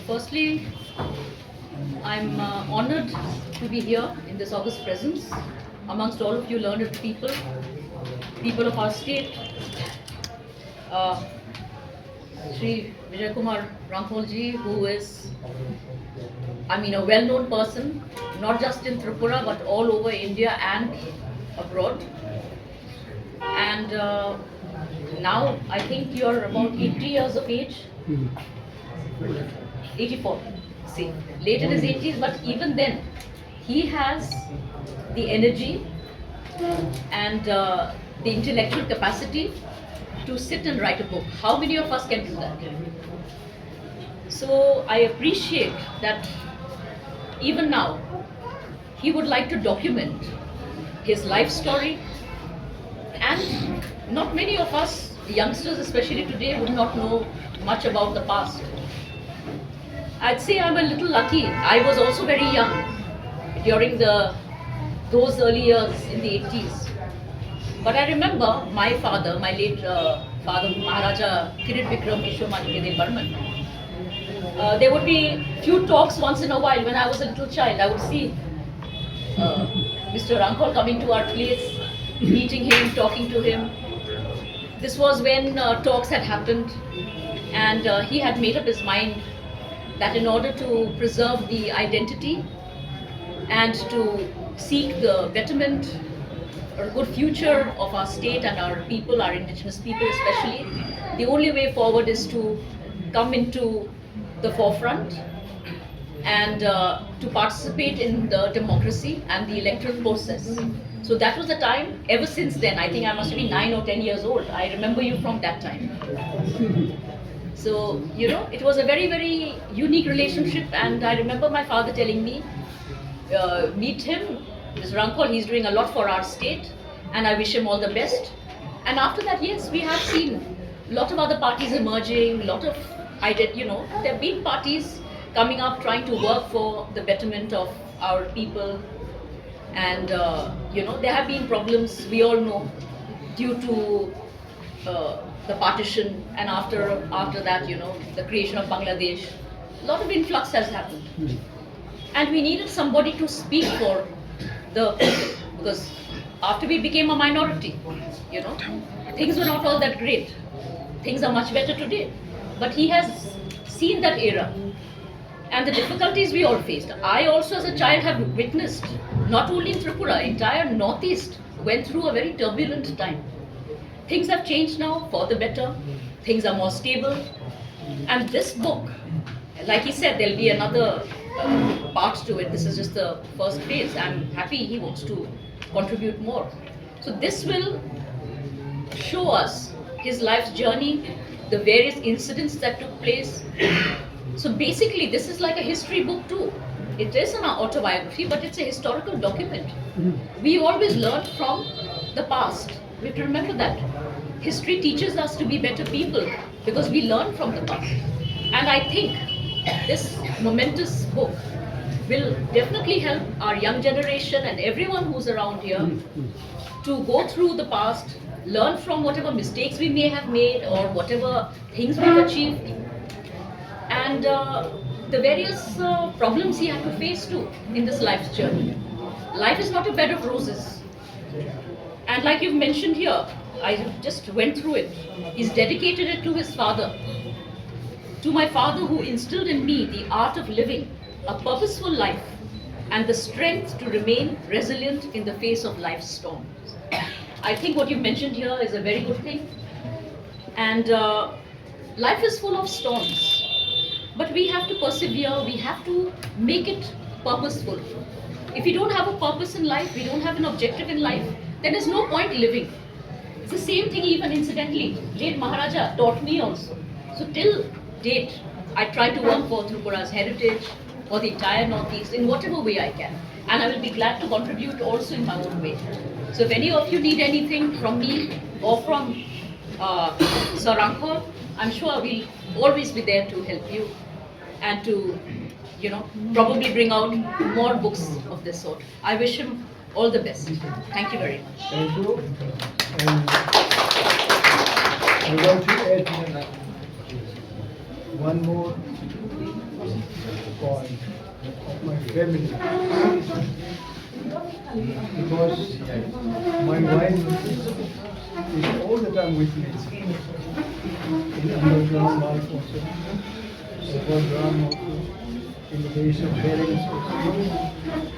Firstly, I'm honored to be here in this august presence amongst all of you learned people, people of our state. Uh, Sri Vijay Kumar Rangkolji, who is, a well-known person, not just in Tripura but all over India and abroad. And now I think you're about 80 years of age. 84. See, late in his 80s, but even then, he has the energy and the intellectual capacity to sit and write a book. How many of us can do that? So I appreciate that even now, he would like to document his life story, and not many of us, youngsters especially today, would not know much about the past. I'd say I'm a little lucky. I was also very young during those early years in the 80s. But I remember my father, my late father, Maharaja Kirit Vikram Kishore Manikya Burman. There would be few talks once in a while when I was a little child. I would see Mr. Rangkol coming to our place, meeting him, talking to him. This was when talks had happened, and he had made up his mind that in order to preserve the identity and to seek the betterment or good future of our state and our people, our indigenous people especially, the only way forward is to come into the forefront and to participate in the democracy and the electoral process. So that was the time. Ever since then, I think I must be 9 or 10 years old. I remember you from that time. So, it was a very, very unique relationship, and I remember my father telling me, meet him, Mr. Rangkol, he's doing a lot for our state, and I wish him all the best. And after that, yes, we have seen a lot of other parties emerging, there have been parties coming up trying to work for the betterment of our people. And, there have been problems, we all know, due to the partition, and after that, the creation of Bangladesh. A lot of influx has happened. And we needed somebody to speak for the people, because after we became a minority, things were not all that great. Things are much better today. But he has seen that era and the difficulties we all faced. I also as a child have witnessed, not only in Tripura, entire Northeast went through a very turbulent time. Things have changed now for the better. Things are more stable. And this book, like he said, there'll be another part to it. This is just the first phase. I'm happy he wants to contribute more. So this will show us his life's journey, the various incidents that took place. So basically, this is like a history book too. It is an autobiography, but it's a historical document. We always learn from the past. We have to remember that. History teaches us to be better people because we learn from the past. And I think this momentous book will definitely help our young generation and everyone who's around here to go through the past, learn from whatever mistakes we may have made or whatever things we've achieved, and the various problems he had to face too in this life's journey. Life is not a bed of roses. And like you've mentioned here, I just went through it. He's dedicated it to his father, to my father who instilled in me the art of living a purposeful life and the strength to remain resilient in the face of life's storms. I think what you mentioned here is a very good thing. And life is full of storms, but we have to persevere, we have to make it purposeful. If we don't have a purpose in life, we don't have an objective in life, then there's no point living. It's the same thing even incidentally. Late Maharaja taught me also. So till date, I try to work for Tripura's heritage, for the entire Northeast, in whatever way I can. And I will be glad to contribute also in my own way. So if any of you need anything from me or from Sir Rangkol, I'm sure we'll always be there to help you and to, probably bring out more books of this sort. I wish him all the best. Thank you very much. Thank you. And I want to add one more point of my family. Because my wife is all the time with me. In underground life also, overground also, in the days of parents also,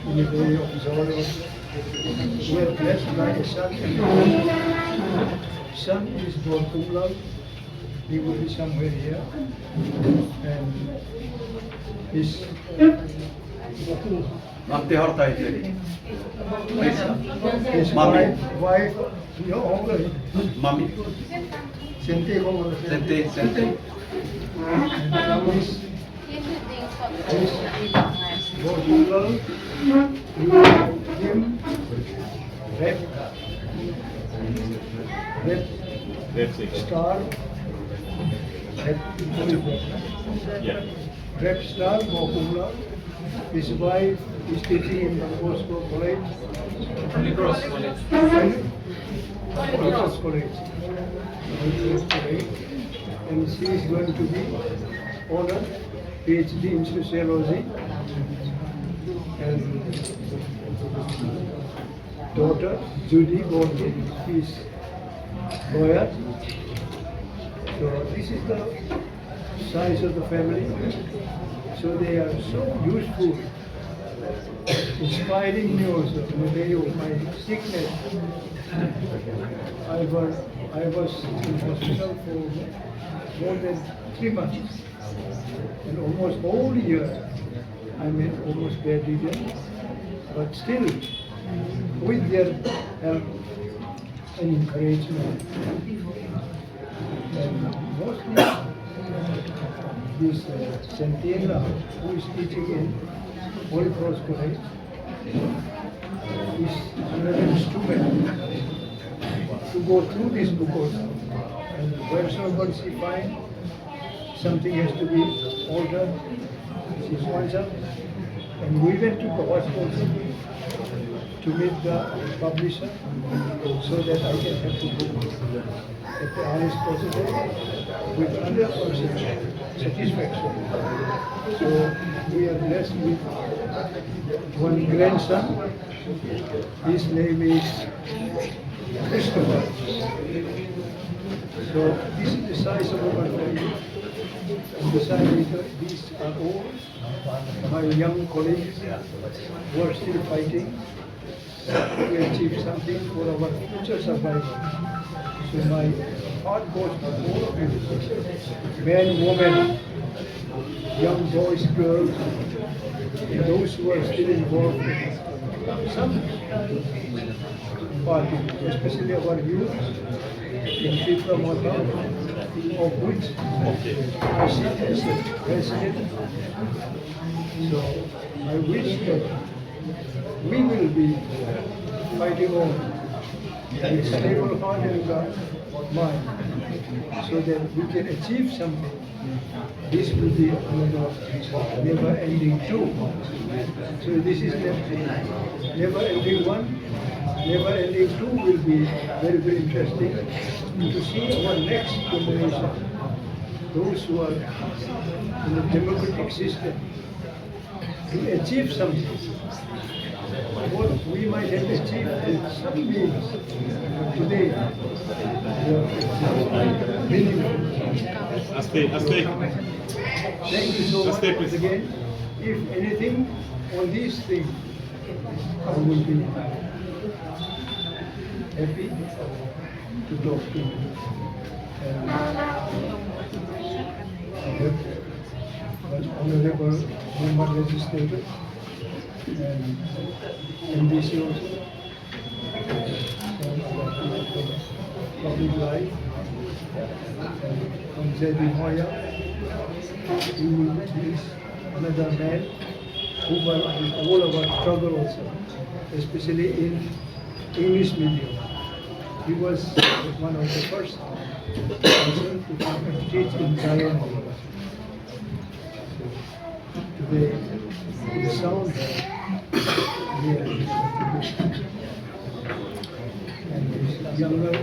in the day of sorrow also. We are blessed by a son and a daughter. Son is born cum. He will be somewhere here. And his his wife, your uncle, Mami, Sente como sente, sente. and now is Portugal, him, Red, Star, Yeah. Red Star, Mokula. His wife is teaching in Don Bosco College. Holy Cross. Holy Cross College. And she is going to be honored PhD in sociology. And daughter Judy Gordon is lawyer. So this is the size of the family. So they are so useful, inspiring me also in the day of my sickness. I was in hospital for more than 3 months. And almost whole year I made almost bedridden. But still, with their help and encouragement, and mostly this Santilla, who is teaching in Holy Cross College, is another instrument to go through this book also. And wheresoever she finds something has to be altered, she points out. And we went to Kawach also to meet the publisher so that I can have the book at the earliest possible with 100% satisfaction. So we are blessed with one grandson. His name is Christopher. So this is the size of our family. And besides, these are all my young colleagues who are still fighting to achieve something for our future survival. So my heart goes to all of you, men, women, young boys, girls, and those who are still involved in some party, especially our youth in Tripura Mata, of which I sit as the president. So I wish that we will be fighting on with stable heart and mind so that we can achieve something. This will be another never-ending too. So this is never-ending one. Never-ending two will be very, very interesting to see our next generation, those who are in the democratic system, to achieve something. What we might have achieved with some means today, Thank you so much again. If anything on these things, I will be happy to talk to you. And I have one honorable member legislator and MDC also, and public life, and from Zedi Hoya, who is another man who were in all our struggle also, especially in English medium. He was one of the first person to come and teach in Zion. Today, the sound here, and this younger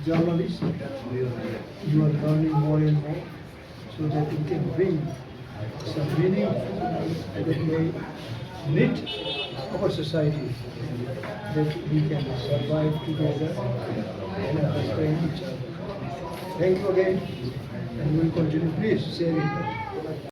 journalist, you are learning more and more. so that we can bring some meaning that may knit our society, that we can survive together and understand each other. Thank you again, and we'll continue. Please share it.